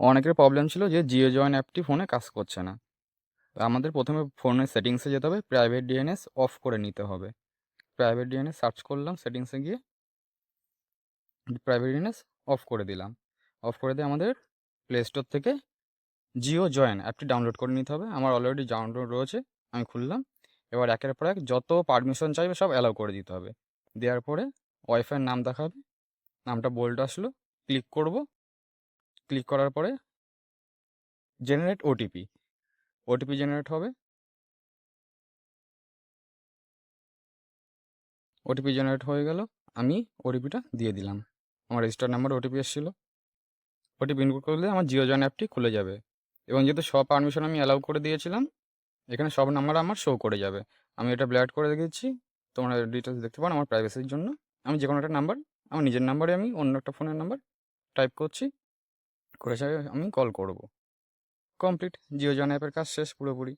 অনেকের প্রবলেম ছিল যে জিও জয়েন অ্যাপটি ফোনে কাজ করছে না। আমাদের প্রথমে ফোনের সেটিংসে যেতে হবে, প্রাইভেট ডিএনএস অফ করে নিতে হবে। প্রাইভেট ডিএনএস সার্চ করলাম, সেটিংসে গিয়ে প্রাইভেট ডিএনএস অফ করে দিলাম। অফ করে দিয়ে আমাদের প্লে স্টোর থেকে জিও জয়েন অ্যাপটি ডাউনলোড করে নিতে হবে। আমার অলরেডি ডাউনলোড রয়েছে, আমি খুললাম। এবার একের পর এক যত পারমিশন চাইবে সব অ্যালাউ করে দিতে হবে। দেওয়ার পরে ওয়াইফাইয়ের নাম দেখাবে, নামটা বোল্ড আসলো, ক্লিক করব। ক্লিক করার পরে জেনারেট ওটিপি, ওটিপি জেনারেট হবে। ওটিপি জেনারেট হয়ে গেল, আমি ওটিপিটা দিয়ে দিলাম। আমার রেজিস্টার নাম্বারে ওটিপি এসেছিলো। ওটিপি ইনপুট করলে আমার জিও জয়েন অ্যাপটি খুলে যাবে, এবং যেহেতু সব পারমিশন আমি অ্যালাউ করে দিয়েছিলাম, এখানে সব নাম্বার আমার শো করে যাবে। আমি এটা ব্ল্যাক করে রেখেছি, তোমরা ডিটেলস দেখতে পারো আমার প্রাইভেসির জন্য। আমি যে কোনো একটা নাম্বার, আমার নিজের নাম্বারে আমি অন্য একটা ফোনের নাম্বার টাইপ করছি, করে আমি কল করব। কমপ্লিট, জিও জয়েন অ্যাপের কাজ শেষ পুরোপুরি।